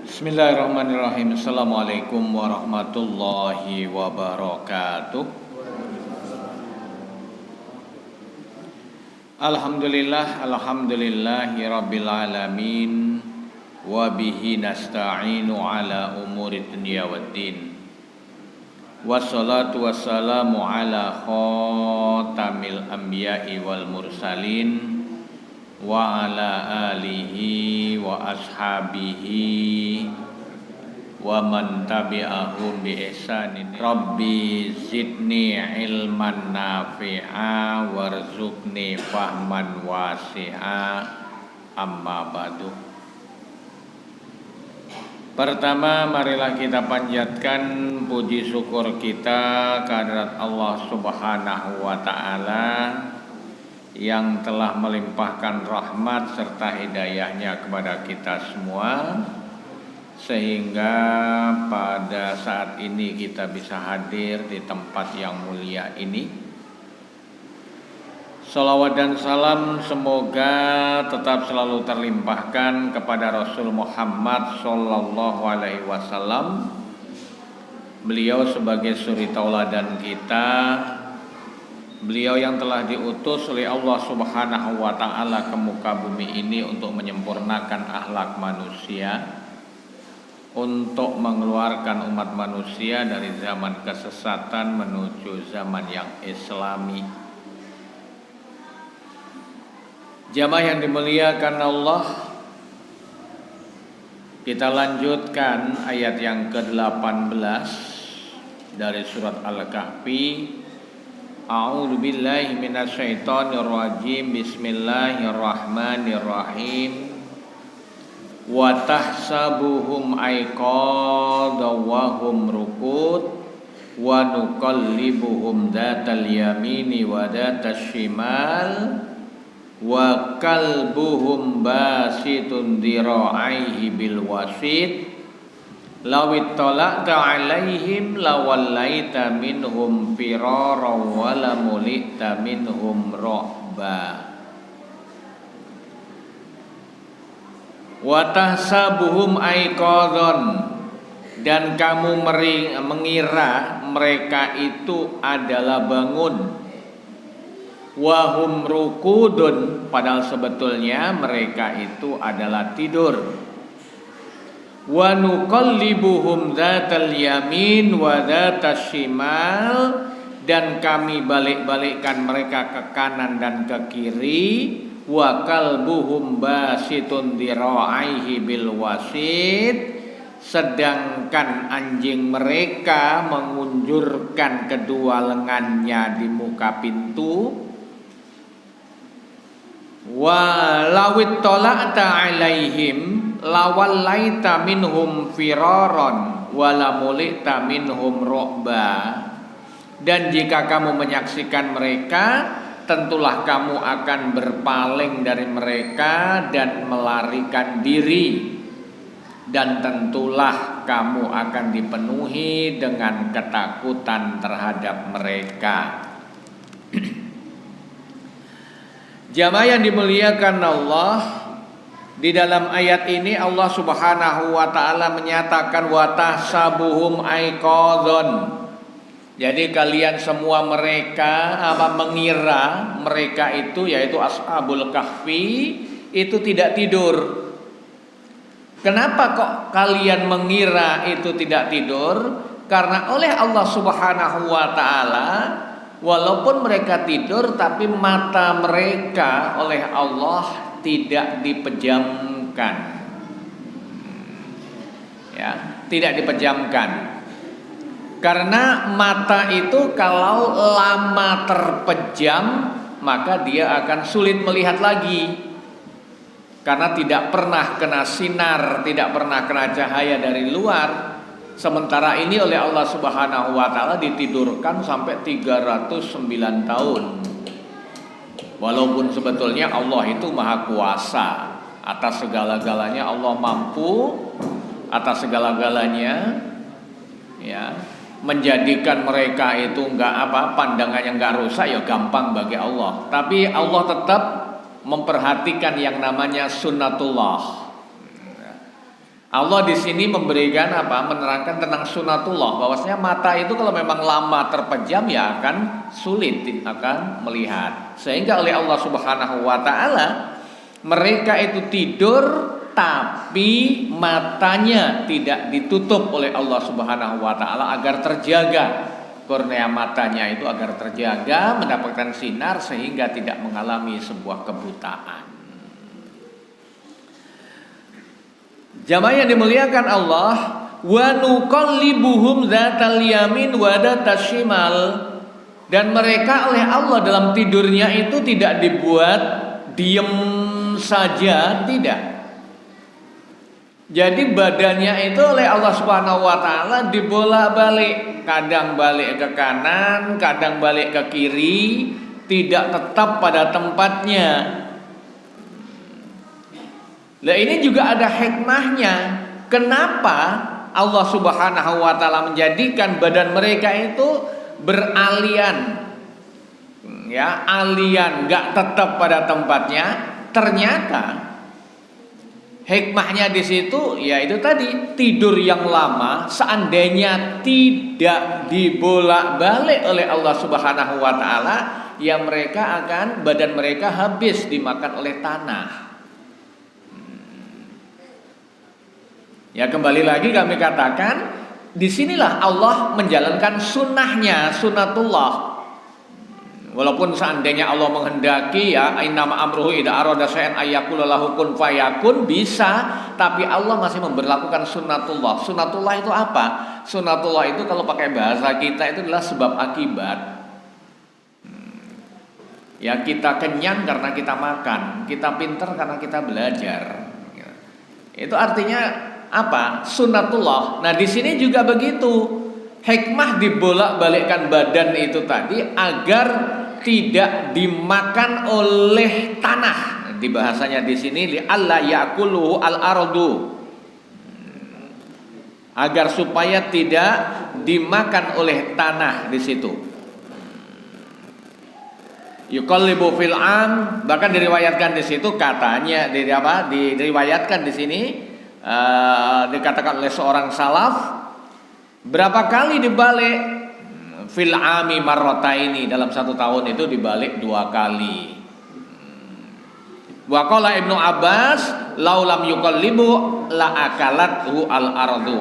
Bismillahirrahmanirrahim. Assalamualaikum warahmatullahi wabarakatuh. Alhamdulillahi rabbil alamin. Wa bihi nasta'inu ala umuri dunya waddin. Wassalatu wassalamu ala khatamil anbiya'i wal mursalin wa ala alihi wa ashabihi wa man tabi'ahum bi ihsanin. Rabbi zidni ilman nafi'a warzuqni fahman wasi'a. Amma ba'du. Pertama, marilah kita panjatkan puji syukur kita kehadirat Allah Subhanahu wa taala yang telah melimpahkan rahmat serta hidayahnya kepada kita semua, sehingga pada saat ini kita bisa hadir di tempat yang mulia ini. Salawat dan salam semoga tetap selalu terlimpahkan kepada Rasul Muhammad Sallallahu Alaihi Wasallam. Beliau sebagai suri tauladan kita, beliau yang telah diutus oleh Allah Subhanahu wa taala ke muka bumi ini untuk menyempurnakan akhlak manusia, untuk mengeluarkan umat manusia dari zaman kesesatan menuju zaman yang islami. Jamaah yang dimuliakan Allah, kita lanjutkan ayat yang ke-18 dari surat Al-Kahfi. A'udzu billahi minasyaitonir rajim. Bismillahirrahmanirrahim. Wa tahsabuhum aiqadha wa hum rukud wa nuqallibuhum dzatal yamini wa dzatas shimal wa kalbuhum basitun dira'aihi bil wasit. Lawit tolakta alaihim lawallaita minhum firara walamulita minhum rohba. Watahsabuhum aiqadhan, dan kamu mengira mereka itu adalah bangun. Wahum rukudun, padahal sebetulnya mereka itu adalah tidur. Wa nuqallibuhum dzatal yamin wa dzatas shimal, dan kami balik-balikkan mereka ke kanan dan ke kiri. Wa kalbuhum basitun dira'aihi bil wasit, sedangkan anjing mereka mengunjurkan kedua lengannya di muka pintu. Wa lawit tola'ta alaihim lawallaita minhum firaron walamulita minhum rohba, dan jika kamu menyaksikan mereka, tentulah kamu akan berpaling dari mereka dan melarikan diri, dan tentulah kamu akan dipenuhi dengan ketakutan terhadap mereka. Jamaah yang dimuliakan Allah, di dalam ayat ini Allah Subhanahu wa taala menyatakan wa tahsabuhum aiqadhan. Jadi kalian semua mereka mengira mereka itu, yaitu Ashabul Kahfi, itu tidak tidur. Kenapa kok kalian mengira itu tidak tidur? Karena oleh Allah Subhanahu wa taala, walaupun mereka tidur, tapi mata mereka oleh Allah tidak dipejamkan. Ya, tidak dipejamkan. Karena mata itu kalau lama terpejam, maka dia akan sulit melihat lagi. Karena tidak pernah kena sinar, tidak pernah kena cahaya dari luar. Sementara ini oleh Allah Subhanahu wa taala ditidurkan sampai 309 tahun. Walaupun sebetulnya Allah itu maha kuasa atas segala-galanya, Allah mampu atas segala-galanya, ya, menjadikan mereka itu pandangannya enggak rusak, ya gampang bagi Allah. Tapi Allah tetap memperhatikan yang namanya sunnatullah. Allah di sini memberikan apa? Menerangkan tentang sunatullah, bahwasanya mata itu kalau memang lama terpejam ya akan sulit akan melihat. Sehingga oleh Allah Subhanahu wa taala mereka itu tidur tapi matanya tidak ditutup oleh Allah Subhanahu wa taala agar terjaga. Kornea matanya itu agar terjaga, mendapatkan sinar sehingga tidak mengalami sebuah kebutaan. Jamaah yang dimuliakan Allah, wa nuqallibuhum dzatal yamin wa dzatas shimal, dan mereka oleh Allah dalam tidurnya itu tidak dibuat diem saja, tidak. Jadi badannya itu oleh Allah Subhanahu wa taala dibolak-balik, kadang balik ke kanan, kadang balik ke kiri, tidak tetap pada tempatnya. Nah ini juga ada hikmahnya. Kenapa Allah Subhanahu wa taala menjadikan badan mereka itu beralian, ya, alian, gak tetap pada tempatnya? Ternyata hikmahnya di situ yaitu tadi, tidur yang lama seandainya tidak dibolak-balik oleh Allah Subhanahu wa taala, ya mereka akan, badan mereka habis dimakan oleh tanah. Ya kembali lagi kami katakan, disinilah Allah menjalankan sunnahnya, sunatullah. Walaupun seandainya Allah menghendaki, ya innama amruhu idza arada syai'an ayyaqula lahu kun fayakun, bisa, tapi Allah masih memberlakukan sunatullah. Sunatullah itu apa? Sunatullah itu kalau pakai bahasa kita itu adalah sebab akibat. Ya kita kenyang karena kita makan, kita pinter karena kita belajar. Itu artinya apa? Sunatullah. Nah di sini juga begitu. Hikmah dibolak-balikkan badan itu tadi agar tidak dimakan oleh tanah. Di bahasanya di sini li alla yaqulu al-ardu, agar supaya tidak dimakan oleh tanah di situ. Yuqallibu fil am, bahkan diriwayatkan di situ katanya diriwayatkan di sini. Dikatakan oleh seorang salaf, berapa kali dibalik? Fil ami marrataini, dalam satu tahun itu dibalik 2 kali. Wa qala Ibnu Abbas lau lam yuqallibu la akalathu al ardu.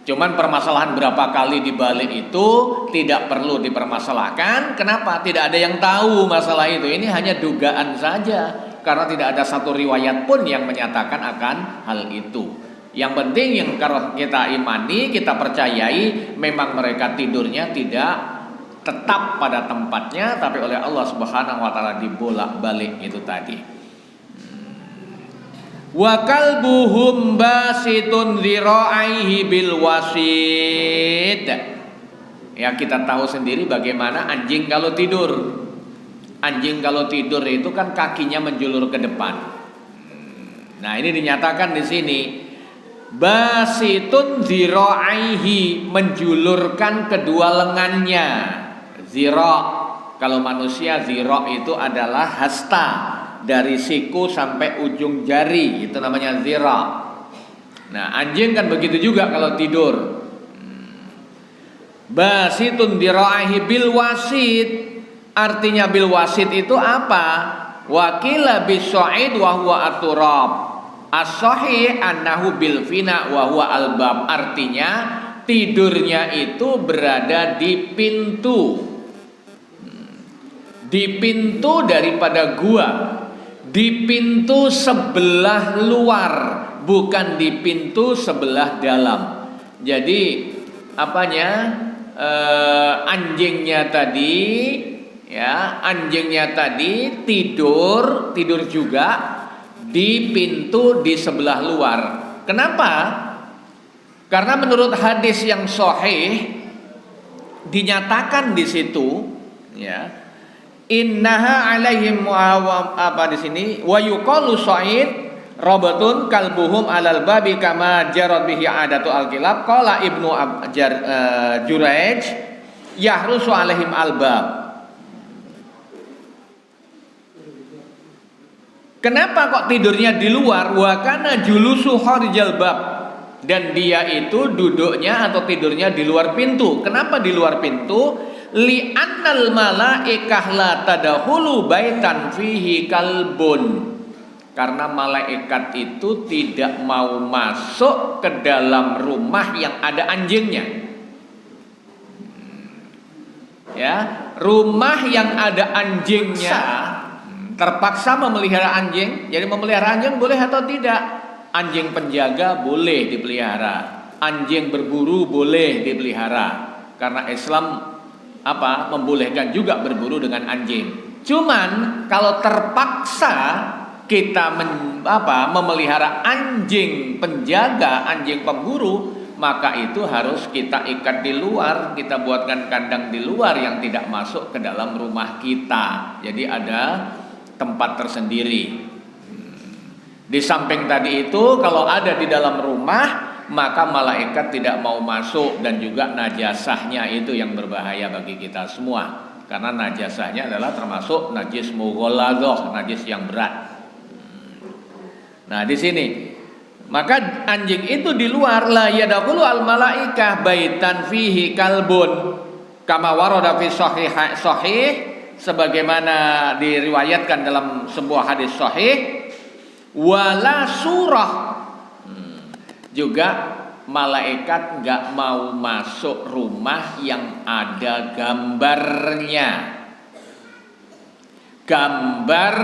Cuman permasalahan berapa kali dibalik itu tidak perlu dipermasalahkan. Kenapa? Tidak ada yang tahu masalah itu. Ini hanya dugaan saja. Karena tidak ada satu riwayat pun yang menyatakan akan hal itu. Yang penting yang kalau kita imani, kita percayai, memang mereka tidurnya tidak tetap pada tempatnya, tapi oleh Allah Subhanahu wa taala dibolak-balik itu tadi. Wa kalbuhum basitun dzira'aihi bil wasid. Ya kita tahu sendiri bagaimana anjing kalau tidur. Anjing kalau tidur itu kan kakinya menjulur ke depan. Nah ini dinyatakan di sini, basitun dzira'aihi, menjulurkan kedua lengannya. Zira, kalau manusia zira itu adalah hasta, dari siku sampai ujung jari, itu namanya zira. Nah anjing kan begitu juga kalau tidur. Basitun dzira'aihi bil wasid. Artinya bil wasid itu apa? Wakila bis-sa'id wa huwa at-turab. As-sahih annahu bil fina wa huwa al-bab. Artinya tidurnya itu berada di pintu. Di pintu daripada gua. Di pintu sebelah luar, bukan di pintu sebelah dalam. Jadi apanya? Anjingnya tadi, ya, anjingnya tadi tidur juga di pintu di sebelah luar. Kenapa? Karena menurut hadis yang sahih dinyatakan di situ, ya, innaha alaihim apa di sini wa yuqalu sa'id rabatun kalbuhum alal babi kama jarad bihi adatu al-kilab. Qala Ibnu Jurayj yahrusu alaihim al-bab. Kenapa kok tidurnya di luar? Wa kana julusu kharijal bab. Dan dia itu duduknya atau tidurnya di luar pintu. Kenapa di luar pintu? Li'annal malaikah la tadkhulu baitan fihi kalbun. Karena malaikat itu tidak mau masuk ke dalam rumah yang ada anjingnya. Ya, rumah yang ada anjingnya terpaksa memelihara anjing. Jadi memelihara anjing boleh atau tidak? Anjing penjaga boleh dipelihara, anjing berburu boleh dipelihara. Karena Islam membolehkan juga berburu dengan anjing. Cuman kalau terpaksa kita memelihara anjing penjaga, anjing pemburu, maka itu harus kita ikat di luar, kita buatkan kandang di luar yang tidak masuk ke dalam rumah kita. Jadi ada tempat tersendiri. Di samping tadi itu, kalau ada di dalam rumah, maka malaikat tidak mau masuk, dan juga najasahnya itu yang berbahaya bagi kita semua. Karena najasahnya adalah termasuk najis mughalladah, najis yang berat. Nah, di sini maka anjing itu di luar, la yadkhulu al malaikah baitan fihi kalbun kama warada fi sahih, sebagaimana diriwayatkan dalam sebuah hadis sahih. Wala surah, juga malaikat nggak mau masuk rumah yang ada gambarnya, gambar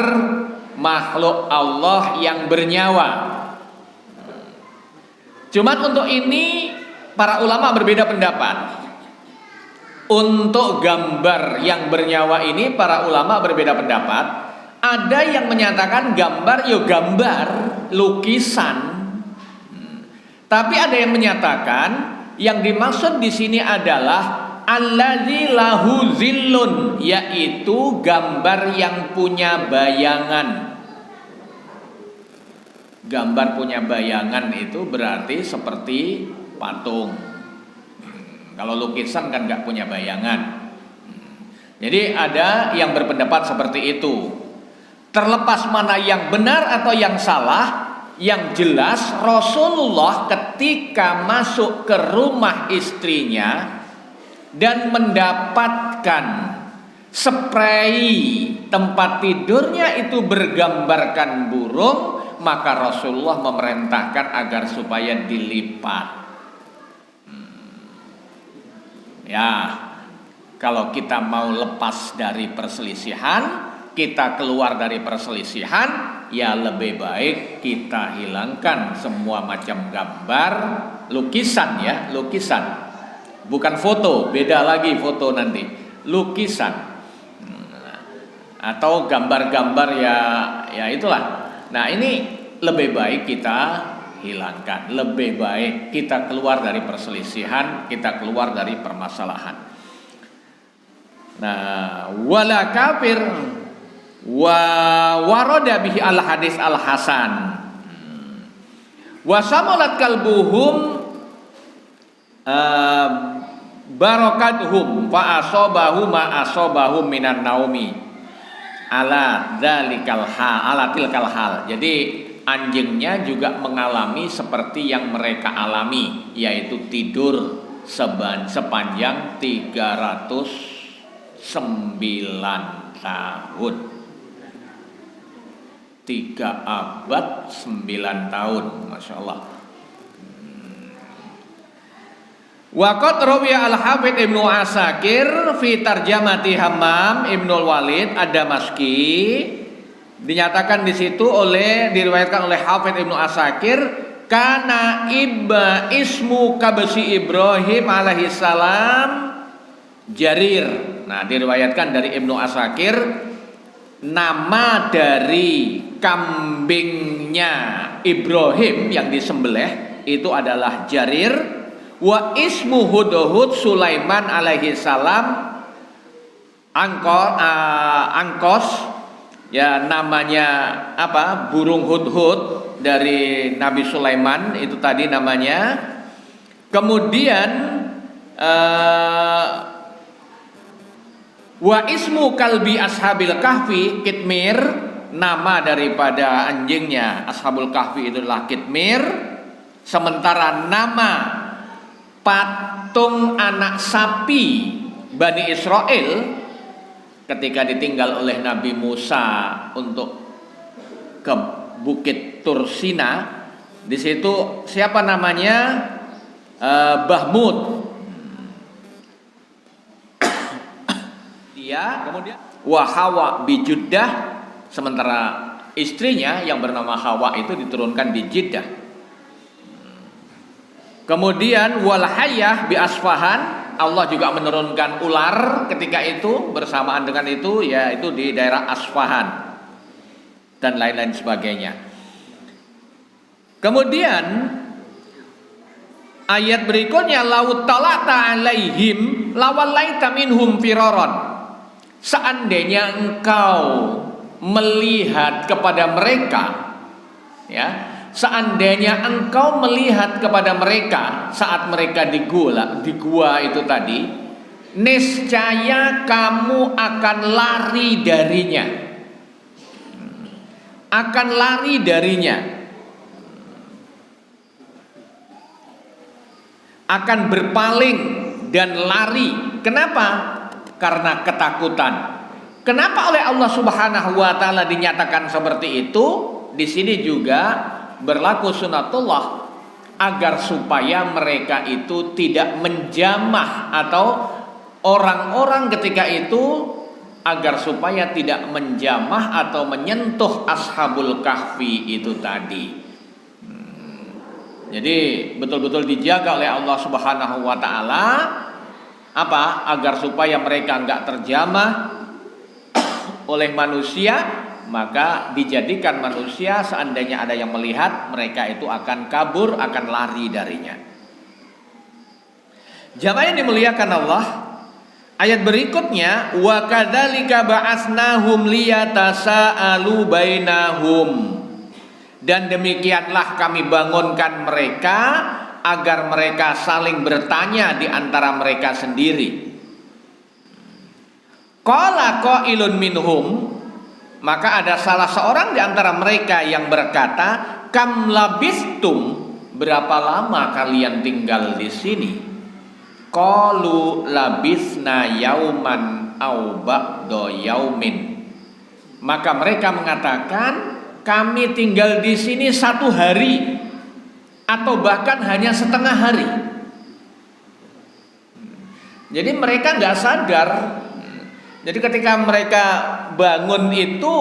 makhluk Allah yang bernyawa. Cuman untuk ini para ulama berbeda pendapat. Untuk gambar yang bernyawa ini para ulama berbeda pendapat. Ada yang menyatakan gambar, gambar, lukisan. Tapi ada yang menyatakan yang dimaksud di sini adalah allazi lahu zillun, yaitu gambar yang punya bayangan. Gambar punya bayangan itu berarti seperti patung. Kalau lukisan kan nggak punya bayangan. Jadi ada yang berpendapat seperti itu. Terlepas mana yang benar atau yang salah, yang jelas Rasulullah ketika masuk ke rumah istrinya dan mendapatkan spray tempat tidurnya itu bergambarkan burung, maka Rasulullah memerintahkan agar supaya dilipat. Ya, kalau kita mau lepas dari perselisihan, kita keluar dari perselisihan, ya lebih baik kita hilangkan semua macam gambar, lukisan ya, lukisan. Bukan foto, beda lagi foto nanti. Lukisan. Atau gambar-gambar ya itulah. Nah, ini lebih baik kita hilangkan. Lebih baik kita keluar dari perselisihan, kita keluar dari permasalahan. Nah, wala kafir wa warada bihi al hadis al hasan wa samalat kalbuhum barakatuhum fa asabahu ma asabahu minan naumi ala dzalikal hal, ala tilkal hal. Jadi anjingnya juga mengalami seperti yang mereka alami, yaitu tidur sepanjang 309 tahun. 3 abad 9 tahun, Masya Allah. Waqat rawiya al-Hafidz Ibnu Asakir fi tarjamati Hammam Ibnul Walid ad-Damaski, dinyatakan di situ diriwayatkan oleh Hafidz Ibnu Asakir, kana ismu kabsi Ibrahim alaihi salam Jarir. Nah, diriwayatkan dari Ibnu Asakir, nama dari kambingnya Ibrahim yang disembelih itu adalah Jarir. Wa ismu Hudhud Sulaiman alaihi salam angkos, ya namanya burung hudhud dari Nabi Sulaiman itu tadi namanya. Kemudian wa ismu kalbi ashabil kahfi kitmir, nama daripada anjingnya Ashabul Kahfi itu adalah Kitmir, sementara nama patung anak sapi Bani Israel ketika ditinggal oleh Nabi Musa untuk ke Bukit Tursina, di situ siapa namanya? Bahmud. Dia kemudian wa Hawa bi Juddah, sementara istrinya yang bernama Hawa itu diturunkan di Jeddah. Kemudian wal Hayyah bi Asfahan, Allah juga menurunkan ular ketika itu, bersamaan dengan itu yaitu di daerah Asfahan dan lain-lain sebagainya. Kemudian ayat berikutnya, laut talata alaihim lawallaita minhum firaron. Seandainya engkau melihat kepada mereka, ya, seandainya engkau melihat kepada mereka saat mereka di gua itu tadi, niscaya kamu akan lari darinya. Akan lari darinya. Akan berpaling dan lari. Kenapa? Karena ketakutan. Kenapa oleh Allah Subhanahu wa taala dinyatakan seperti itu? Di sini juga berlaku sunatullah agar supaya mereka itu tidak menjamah, atau orang-orang ketika itu agar supaya tidak menjamah atau menyentuh Ashabul Kahfi itu tadi. Jadi betul-betul dijaga oleh Allah Subhanahu wa taala, apa? Agar supaya mereka enggak terjamah oleh manusia, maka dijadikan manusia seandainya ada yang melihat, mereka itu akan kabur, akan lari darinya. Jamaah yang dimuliakan Allah, ayat berikutnya, wa kadzalika ba'atsnahum liyatasaalu bainahum. Dan demikianlah kami bangunkan mereka agar mereka saling bertanya di antara mereka sendiri. Qala qailun minhum, maka ada salah seorang di antara mereka yang berkata, kam labistum, berapa lama kalian tinggal di sini? Qalu labisna yauman au ba'da yaumin. Maka mereka mengatakan, kami tinggal di sini 1 hari atau bahkan hanya setengah hari. Jadi mereka nggak sadar. Jadi ketika mereka bangun itu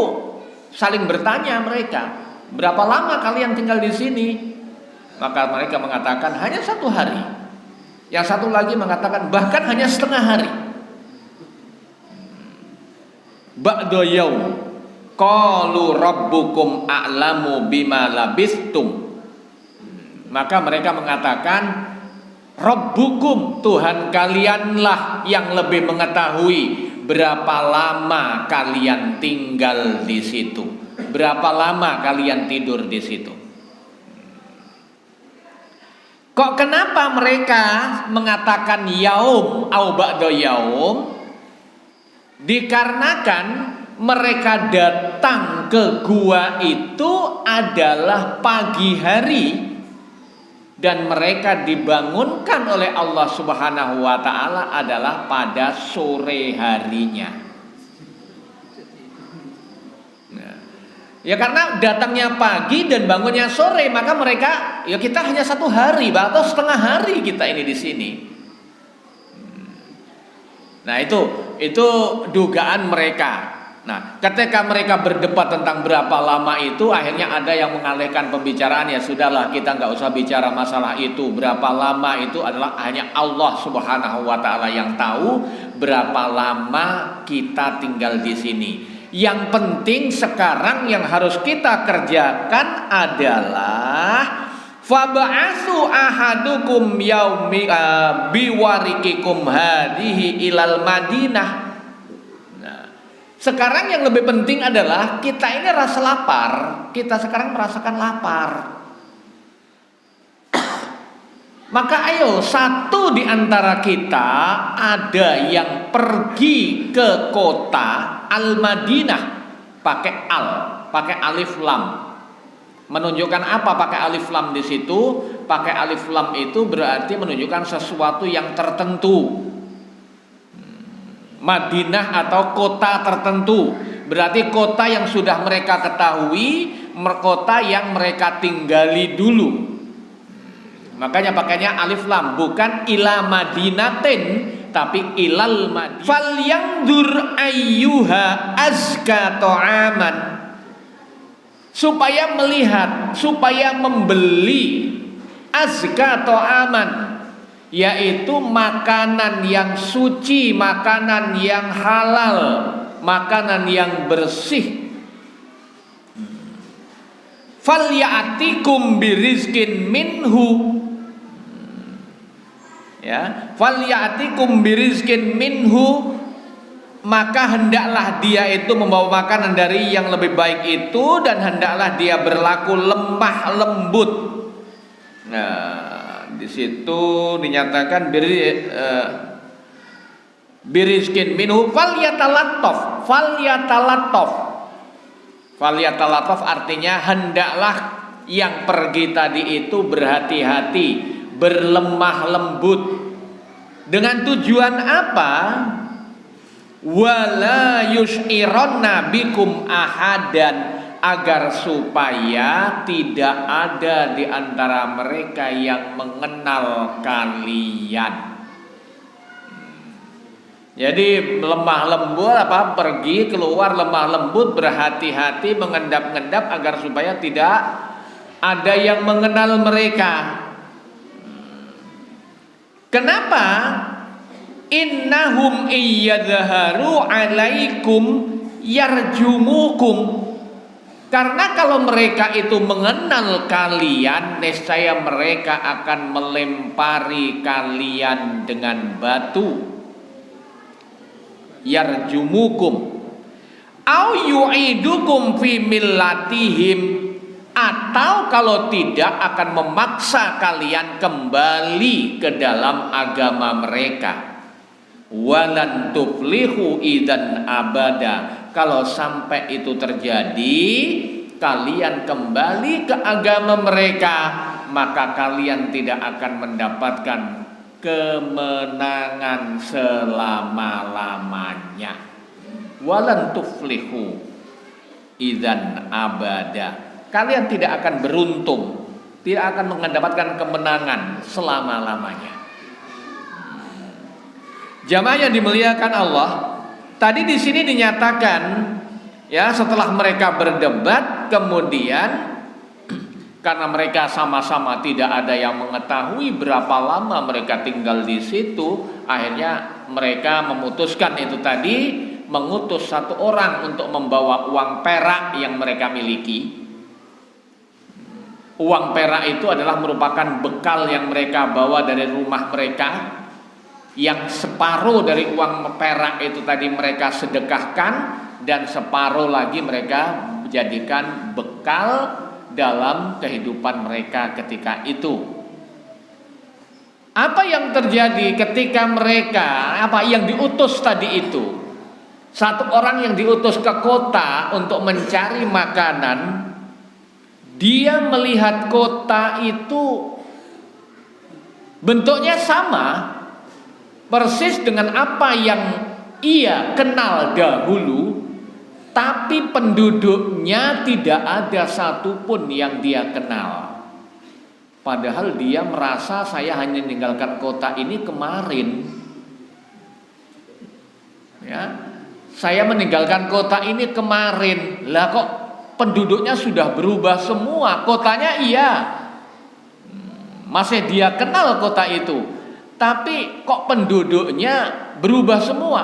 saling bertanya mereka, berapa lama kalian tinggal di sini? Maka mereka mengatakan hanya 1 hari. Yang satu lagi mengatakan bahkan hanya setengah hari. Ba'da yaum qalu rabbukum a'lamu bima labistum. Maka mereka mengatakan, Rabbukum, Tuhan kalianlah yang lebih mengetahui berapa lama kalian tinggal di situ, berapa lama kalian tidur di situ. Kok kenapa mereka mengatakan yaum au ba'da yaum? Dikarenakan mereka datang ke gua itu adalah pagi hari, dan mereka dibangunkan oleh Allah Subhanahu wa taala adalah pada sore harinya. Nah, ya karena datangnya pagi dan bangunnya sore, maka mereka, ya kita hanya 1 hari atau setengah hari kita ini di sini. Nah, itu dugaan mereka. Nah, ketika mereka berdebat tentang berapa lama itu, akhirnya ada yang mengalihkan pembicaraan, ya sudahlah kita nggak usah bicara masalah itu. Berapa lama itu adalah hanya Allah Subhanahu wa taala yang tahu berapa lama kita tinggal di sini. Yang penting sekarang yang harus kita kerjakan adalah fab'asu ahadukum yaumi biwarikikum hadhihi ilal Madinah. Sekarang yang lebih penting adalah kita ini rasa lapar. Kita sekarang merasakan lapar. Maka ayo, satu di antara kita ada yang pergi ke kota Al-Madinah, pakai al. pakai alif lam. Menunjukkan apa pakai alif lam di situ? Pakai alif lam itu berarti menunjukkan sesuatu yang tertentu. Madinah atau kota tertentu, berarti kota yang sudah mereka ketahui, kota yang mereka tinggali dulu. Makanya pakainya alif lam, bukan ila madinatin, tapi ilal madinah. Falyanzur ayyuha azka ta'aman, supaya melihat, supaya membeli azka ta'aman, yaitu makanan yang suci, makanan yang halal, makanan yang bersih. Falyatikum birizkin minhu, ya, falyatikum birizkin minhu, maka hendaklah dia itu membawa makanan dari yang lebih baik itu, dan hendaklah dia berlaku lemah lembut. Nah, di situ dinyatakan birizkin minhu falyatalattaf. Falyatalattaf artinya hendaklah yang pergi tadi itu berhati-hati, berlemah lembut. Dengan tujuan apa? Wala yushironna bikum ahadan, agar supaya tidak ada di antara mereka yang mengenal kalian. Jadi lemah lembut apa? Pergi keluar lemah lembut, berhati-hati, mengendap-endap agar supaya tidak ada yang mengenal mereka. Kenapa? Innahum iyadhaharu alaikum yarjumukum. Karena kalau mereka itu mengenal kalian, niscaya mereka akan melempari kalian dengan batu. Yarjumukum au yu'idukum fi millatihim, atau kalau tidak akan memaksa kalian kembali ke dalam agama mereka. Walan tuflihu idzan abada, kalau sampai itu terjadi, kalian kembali ke agama mereka, maka kalian tidak akan mendapatkan kemenangan selama-lamanya. Walan tuflihu idzan abada, kalian tidak akan beruntung, tidak akan mendapatkan kemenangan selama-lamanya. Jamaah yang dimuliakan Allah, tadi di sini dinyatakan, ya, setelah mereka berdebat, kemudian karena mereka sama-sama tidak ada yang mengetahui berapa lama mereka tinggal di situ, akhirnya mereka memutuskan itu tadi, mengutus satu orang untuk membawa uang perak yang mereka miliki. Uang perak itu adalah merupakan bekal yang mereka bawa dari rumah mereka, yang separuh dari uang perak itu tadi mereka sedekahkan, dan separuh lagi mereka jadikan bekal dalam kehidupan mereka ketika itu. Apa yang terjadi ketika mereka, apa yang diutus tadi itu? Satu orang yang diutus ke kota untuk mencari makanan, dia melihat kota itu bentuknya sama persis dengan apa yang ia kenal dahulu, tapi penduduknya tidak ada satupun yang dia kenal. Padahal dia merasa, saya hanya meninggalkan kota ini kemarin, ya, saya meninggalkan kota ini kemarin. Lah kok penduduknya sudah berubah semua? Kotanya iya, masih dia kenal kota itu, tapi kok penduduknya berubah semua?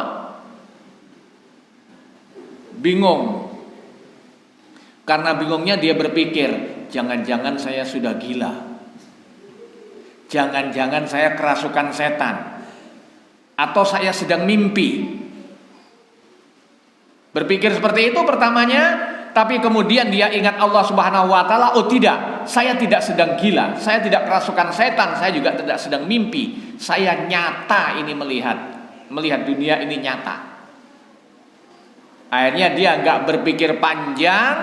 Bingung. Karena bingungnya dia berpikir, jangan-jangan saya sudah gila, jangan-jangan saya kerasukan setan, atau saya sedang mimpi. Berpikir seperti itu pertamanya, tapi kemudian dia ingat Allah Subhanahu wa taala, oh tidak, saya tidak sedang gila, saya tidak kerasukan setan, saya juga tidak sedang mimpi. Saya nyata ini melihat dunia ini nyata. Akhirnya dia enggak berpikir panjang,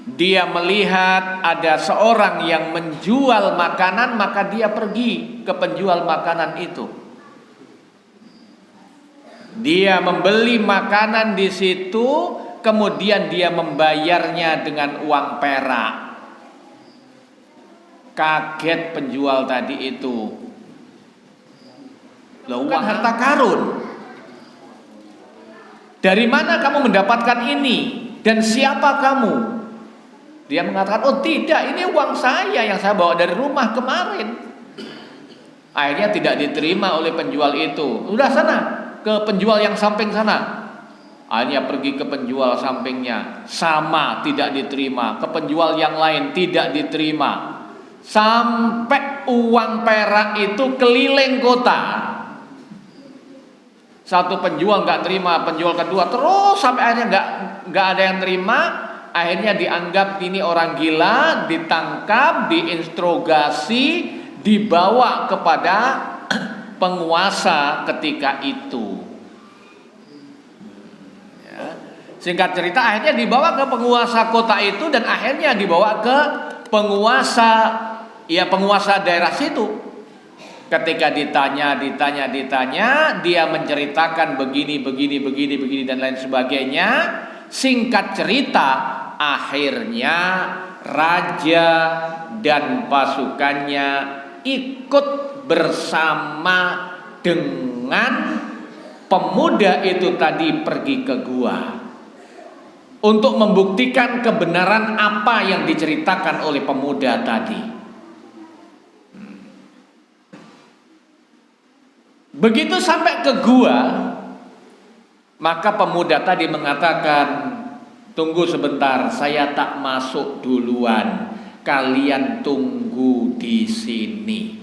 dia melihat ada seorang yang menjual makanan, maka dia pergi ke penjual makanan itu. Dia membeli makanan di situ, kemudian dia membayarnya dengan uang perak. Kaget penjual tadi itu. Loh, uang harta karun. Dari mana kamu mendapatkan ini? Dan siapa kamu? Dia mengatakan, oh tidak, ini uang saya yang saya bawa dari rumah kemarin. Akhirnya tidak diterima oleh penjual itu. Udah sana, ke penjual yang samping sana. Akhirnya pergi ke penjual sampingnya, sama tidak diterima. Ke penjual yang lain tidak diterima. Sampai uang perak itu keliling kota. Satu penjual nggak terima, penjual kedua terus sampai akhirnya nggak ada yang terima. Akhirnya dianggap ini orang gila, ditangkap, diinterogasi, dibawa kepada penguasa ketika itu. Ya. Singkat cerita, akhirnya dibawa ke penguasa kota itu dan akhirnya dibawa ke penguasa daerah situ. Ketika ditanya, dia menceritakan begini dan lain sebagainya. Singkat cerita, akhirnya raja dan pasukannya ikut bersama dengan pemuda itu tadi pergi ke gua untuk membuktikan kebenaran apa yang diceritakan oleh pemuda tadi. Begitu sampai ke gua, maka pemuda tadi mengatakan, tunggu sebentar, saya tak masuk duluan, kalian tunggu di sini.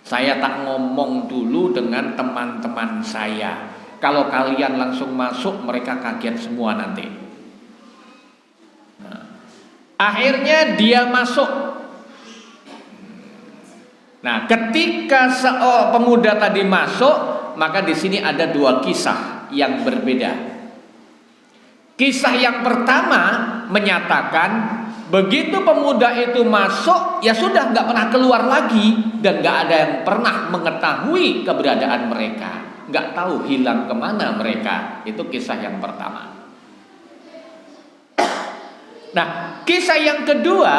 Saya tak ngomong dulu dengan teman-teman saya. Kalau kalian langsung masuk, mereka kaget semua nanti. Nah, akhirnya dia masuk. Nah, ketika pemuda tadi masuk, maka di sini ada dua kisah yang berbeda. Kisah yang pertama menyatakan begitu pemuda itu masuk, ya sudah nggak pernah keluar lagi dan nggak ada yang pernah mengetahui keberadaan mereka, nggak tahu hilang kemana mereka. Itu kisah yang pertama. Nah, kisah yang kedua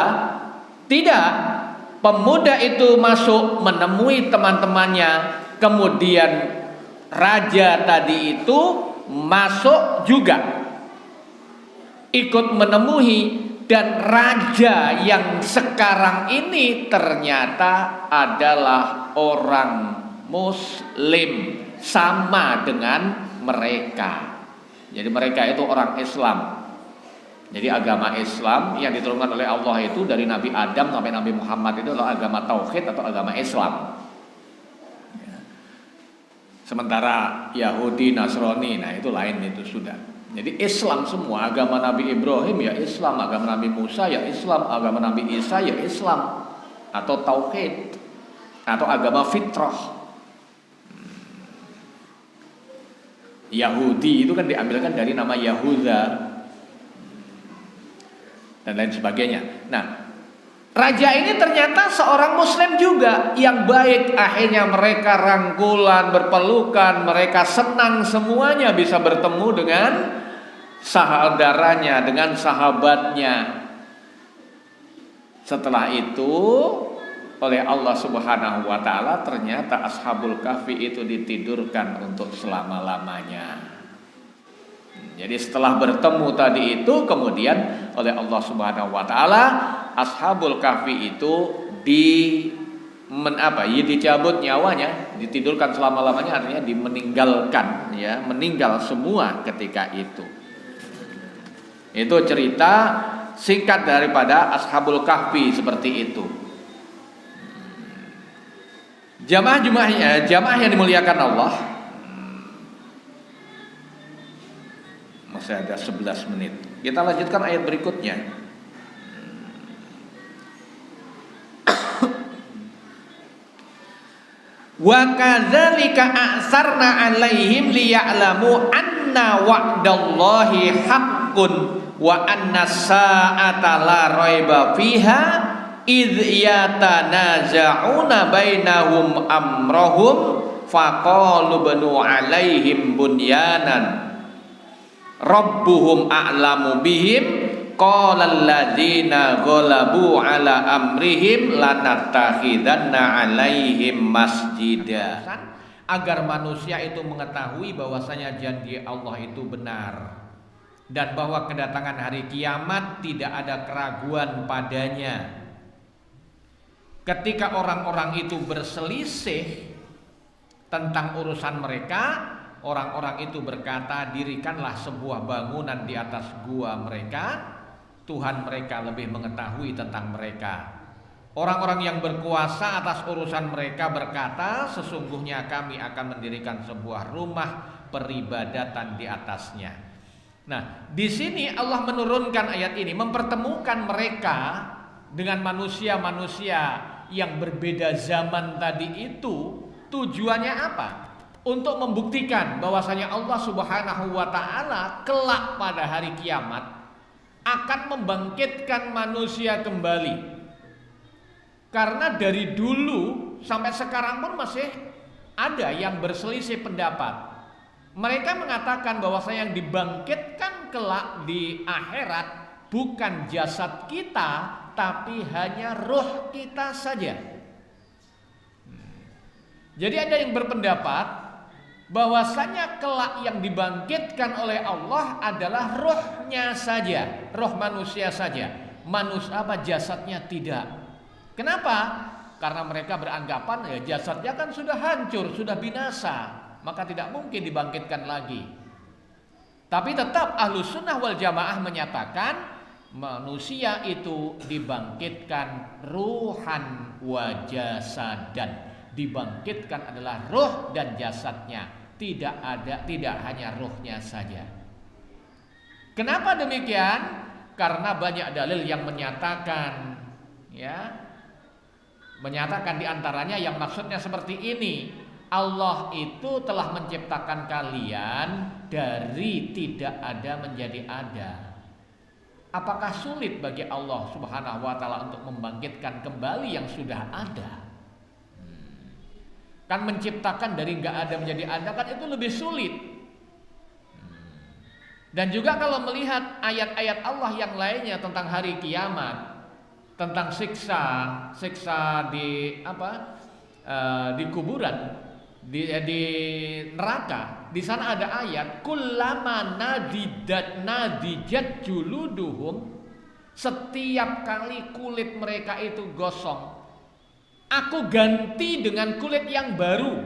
tidak. Pemuda itu masuk menemui teman-temannya, kemudian raja tadi itu masuk juga ikut menemui, dan raja yang sekarang ini ternyata adalah orang Muslim sama dengan mereka. Jadi mereka itu orang Islam. Jadi agama Islam yang diturunkan oleh Allah itu dari Nabi Adam sampai Nabi Muhammad itu adalah agama tauhid atau agama Islam. Sementara Yahudi, Nasrani, nah itu lain, itu sudah. Jadi Islam semua, agama Nabi Ibrahim ya Islam, agama Nabi Musa ya Islam, agama Nabi Isa ya Islam, atau tauhid, atau agama fitrah. Yahudi itu kan diambilkan dari nama Yahuda dan lain sebagainya. Nah, raja ini ternyata seorang Muslim juga yang baik. Akhirnya mereka rangkulan, berpelukan, mereka senang semuanya bisa bertemu dengan saudaranya, dengan sahabatnya. Setelah itu oleh Allah Subhanahu wa taala ternyata Ashabul Kahfi itu ditidurkan untuk selama-lamanya. Jadi setelah bertemu tadi itu, kemudian oleh Allah Subhanahu wa taala Ashabul Kahfi itu dicabut nyawanya, ditidurkan selama-lamanya, artinya dimeninggalkan, ya, meninggal semua ketika itu. Itu cerita singkat daripada Ashabul Kahfi seperti itu. Jamaah yang dimuliakan Allah, masih ada 11 menit. Kita lanjutkan ayat berikutnya. Wa kadzalika a'sarna 'alaihim liya'lamu anna wa'dallahi haqqun wa anna sa'ata la raiba fiha idh yatanaza'una bainahum amrahum faqalu banu alaihim bunyanan rabbuhum a'lamu bihim qala alladzina ghalabu ala amrihim lanattakhidanna alaihim masjida. Agar manusia itu mengetahui bahwasanya janji Allah itu benar dan bahwa kedatangan hari kiamat tidak ada keraguan padanya. Ketika orang-orang itu berselisih tentang urusan mereka, orang-orang itu berkata, dirikanlah sebuah bangunan di atas gua mereka, Tuhan mereka lebih mengetahui tentang mereka. Orang-orang yang berkuasa atas urusan mereka berkata, sesungguhnya kami akan mendirikan sebuah rumah peribadatan di atasnya. Nah, di sini Allah menurunkan ayat ini mempertemukan mereka dengan manusia-manusia yang berbeda zaman tadi itu. Tujuannya apa? Untuk membuktikan bahwasanya Allah Subhanahu wa taala kelak pada hari kiamat akan membangkitkan manusia kembali. Karena dari dulu sampai sekarang pun masih ada yang berselisih pendapat. Mereka mengatakan bahwasanya yang dibangkitkan kelak di akhirat bukan jasad kita, tapi hanya roh kita saja. Jadi ada yang berpendapat bahwasanya kelak yang dibangkitkan oleh Allah adalah rohnya saja, roh manusia saja. Jasadnya tidak. Kenapa? Karena mereka beranggapan ya jasadnya kan sudah hancur, sudah binasa, maka tidak mungkin dibangkitkan lagi. Tapi tetap Ahlus Sunnah wal Jamaah menyatakan manusia itu dibangkitkan ruhan wa jasadan. Dibangkitkan adalah roh dan jasadnya, tidak hanya rohnya saja. Kenapa demikian? Karena banyak dalil yang menyatakan diantaranya yang maksudnya seperti ini. Allah itu telah menciptakan kalian dari tidak ada menjadi ada. Apakah sulit bagi Allah Subhanahu wa taala untuk membangkitkan kembali yang sudah ada? Kan menciptakan dari enggak ada menjadi ada kan itu lebih sulit. Dan juga kalau melihat ayat-ayat Allah yang lainnya tentang hari kiamat, tentang siksa di kuburan, di neraka. Di sana ada ayat kullama nadijat juluduhum, setiap kali kulit mereka itu gosong, aku ganti dengan kulit yang baru.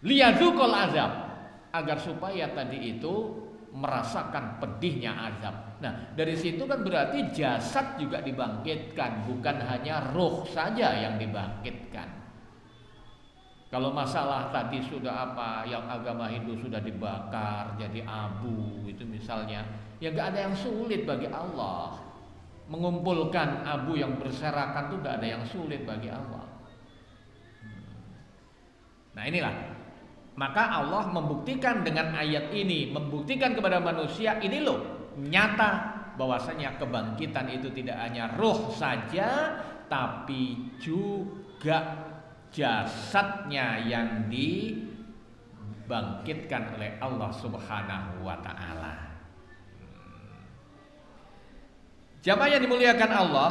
Liyadzuqul azab, agar supaya tadi itu merasakan pedihnya azab. Nah, dari situ kan berarti jasad juga dibangkitkan, bukan hanya roh saja yang dibangkitkan. Kalau masalah tadi sudah yang agama Hindu sudah dibakar jadi abu itu misalnya, ya gak ada yang sulit bagi Allah. Mengumpulkan abu yang berserakan itu gak ada yang sulit bagi Allah. Nah inilah, maka Allah membuktikan dengan ayat ini, membuktikan kepada manusia ini loh nyata bahwasanya kebangkitan itu tidak hanya roh saja, tapi juga jasadnya yang dibangkitkan oleh Allah Subhanahu wa taala. Jamaah yang dimuliakan Allah,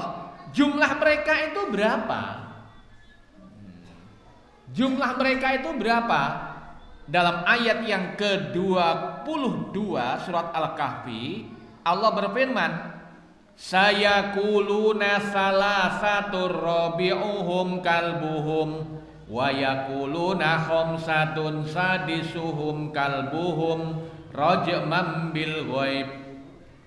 jumlah mereka itu berapa? Jumlah mereka itu berapa? Dalam ayat yang ke-22 surat Al-Kahfi, Allah berfirman, sayaquluna salasatur rabi'uhum kalbuhum wa yaquluna khamsatun sadisuhum kalbuhum rajman bil ghaib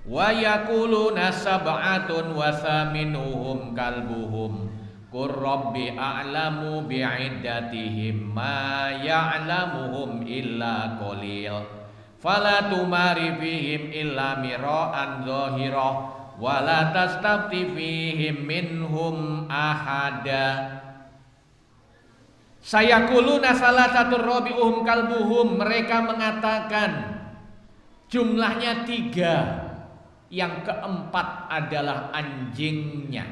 wa yaquluna sab'atun wa thaminuhum kalbuhum qur rabbi a'lamu bi'iddatihim ma ya'lamuhum illa qalil fala tumari fihim illa mira'an zahira wa la tastafti fihim minhum ahada. Sayaquluna salasatur rabi'uhum kalbuhum, mereka mengatakan jumlahnya 3. Yang keempat adalah anjingnya.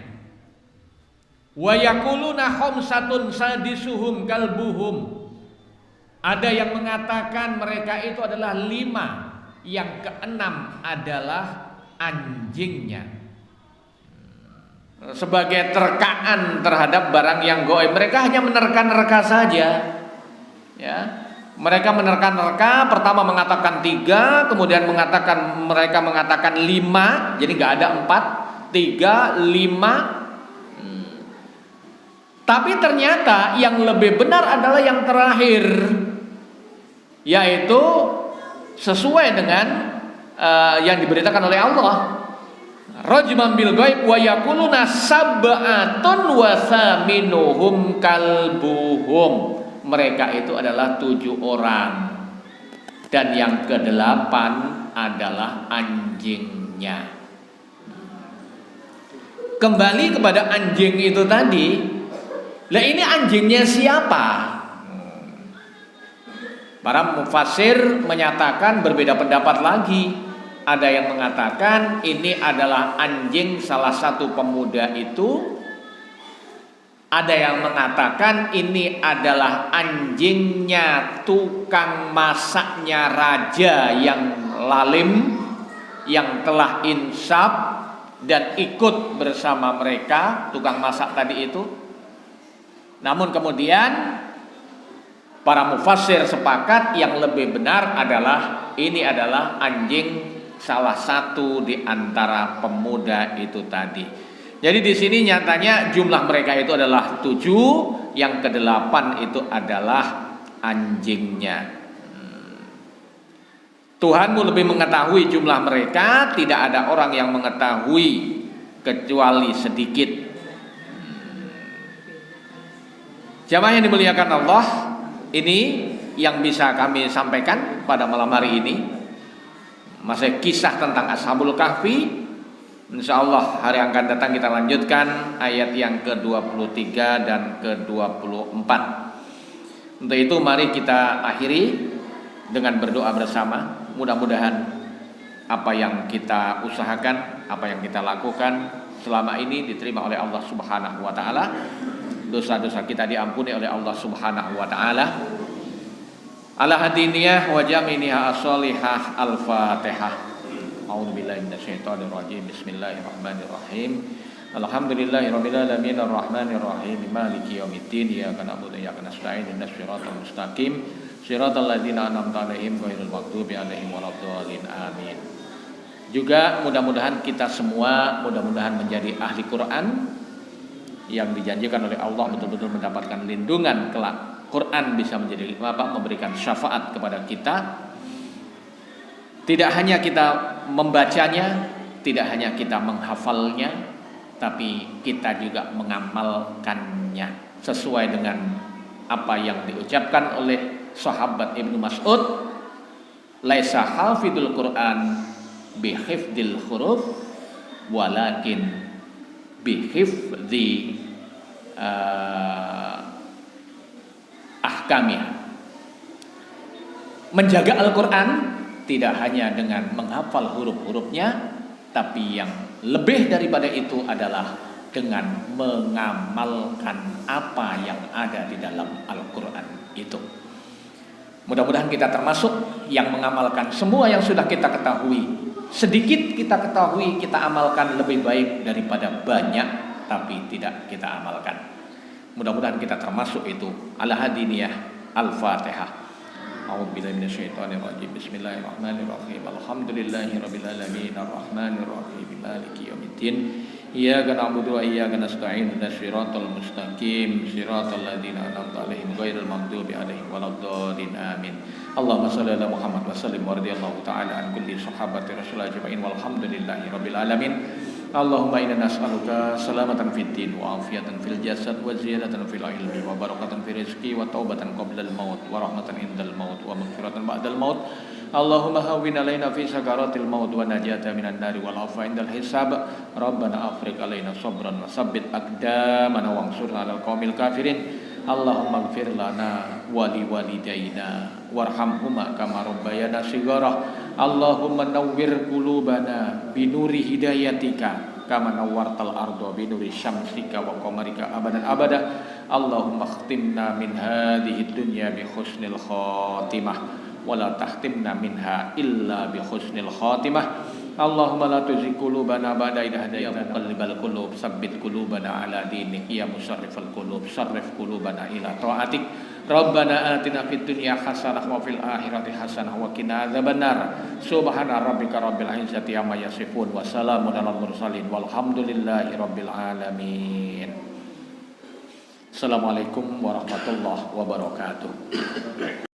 Wa yaquluna khamsatun sadisuhum kalbuhum. Ada yang mengatakan mereka itu adalah 5. Yang keenam adalah anjingnya. Sebagai terkaan terhadap barang yang gaib. Mereka hanya menerka-nerka saja. Ya. Mereka menerka-nerka, pertama mengatakan 3, kemudian mereka mengatakan 5, jadi nggak ada 4, 3, 5. Tapi ternyata yang lebih benar adalah yang terakhir, yaitu sesuai dengan yang diberitakan oleh Allah. Rajman bil ghaib wa yaquluna sab'atun wa thaminuhum kalbuhum. Mereka itu adalah 7 orang. Dan yang ke-8 adalah anjingnya. Kembali kepada anjing itu tadi. Lah ini anjingnya siapa? Para mufassir menyatakan berbeda pendapat lagi. Ada yang mengatakan ini adalah anjing salah satu pemuda itu. Ada yang mengatakan ini adalah anjingnya tukang masaknya raja yang lalim, yang telah insaf dan ikut bersama mereka, tukang masak tadi itu. Namun kemudian para mufassir sepakat yang lebih benar adalah ini adalah anjing salah satu di antara pemuda itu tadi. Jadi di sini nyatanya jumlah mereka itu adalah 7, yang ke-8 itu adalah anjingnya. Tuhanmu lebih mengetahui jumlah mereka, tidak ada orang yang mengetahui kecuali sedikit. Jamaah yang dimuliakan Allah, ini yang bisa kami sampaikan pada malam hari ini. Masih kisah tentang Ashabul Kahfi. Insyaallah hari yang akan datang kita lanjutkan ayat yang ke-23 dan ke-24. Untuk itu mari kita akhiri dengan berdoa bersama. Mudah-mudahan apa yang kita usahakan, apa yang kita lakukan selama ini diterima oleh Allah Subhanahu wa taala. Dosa-dosa kita diampuni oleh Allah Subhanahu wa taala. Ala hadiniyah wa jaminiha as-solihah al-Fatihah. A'udzubillahi minasyaitonir rajim. Bismillahirrahmanirrahim. Alhamdulillahirabbil alamin arrahmanir rahim maliki yaumiddin iyyaka na'budu wa iyyaka nasta'in ihdinas siratal mustaqim siratal ladzina an'amta 'alaihim ghairil maghdubi 'alaihim waladdallin amin. Juga mudah-mudahan kita semua menjadi ahli Quran yang dijanjikan oleh Allah, betul-betul mendapatkan lindungan kelak. Quran bisa menjadi memberikan syafaat kepada kita. Tidak hanya kita membacanya, tidak hanya kita menghafalnya, tapi kita juga mengamalkannya sesuai dengan apa yang diucapkan oleh sahabat Ibnu Mas'ud, laisa hafidul Quran bihifdil huruf walakin bihifdhi ahkamnya. Menjaga Al-Quran tidak hanya dengan menghafal huruf-hurufnya, tapi yang lebih daripada itu adalah dengan mengamalkan apa yang ada di dalam Al-Quran itu. Mudah-mudahan kita termasuk yang mengamalkan semua yang sudah kita ketahui. Sedikit kita ketahui, kita amalkan lebih baik daripada banyak tapi tidak kita amalkan. Mudah-mudahan kita termasuk itu. Al-Hadiniyah Al-Fatihah. A'udzubillahi minasyaitonir rajim. Bismillahirrahmanirrahim. Alhamdulillahirabbil alamin arrahmanir rahim maliki yaumiddin. Iyyaka na'budu wa iyyaka nasta'in ihdinas siratal mustaqim siratal ladzina an'amta 'alaihim ghairil maghdubi 'alaihim waladdallin amin. Allahumma shalli ala Muhammad wa sallim wa radhiyallahu ta'ala an kulli sahabati Rasulullah ajma'in walhamdulillahirabbil alamin. Allahumma inna nas'aluka salamatan fid din wa afiyatan fil jasad wa ziyadatan fil ilmi wa barakatan fil rizqi wa taubatan qabla al maut wa rahmatan indal maut wa maghfiratan ba'dal maut. Allahumma hawwin alaina fi sakaratil maut wa najata minan nari wal afwa indal hisab. Rabbana afriq alaina sabran wa sabbit aqdamana wansurna 'alal qaumil kafirin. Allahumma ighfir lana wa li walidayna warhamhuma kama rabbayana shighara. Allahumma nawwir qulubana binuri hidayatika kama nawwartal arda binuri syamsika wa qamarika abadan abada. Allahumma khtimna min hadhihi dunya bi husnil khatimah wa la tahtimna minha illa bi husnil khatimah. Allahumma la tuzigh qulubana ba'da idh hadaytana wa muqallibal qulub tsabbit qulubana ala dinik ya musarrifal qulub sarrif qulubana ila ta'atik. Rabbana atina fid dunya hasanah wa fil akhirati hasanah wa qina adzabannar. Subhana rabbika rabbil izzati amma yasifun wa salamun alal mursalin walhamdulillahi rabbil alamin. Assalamualaikum warahmatullahi wabarakatuh.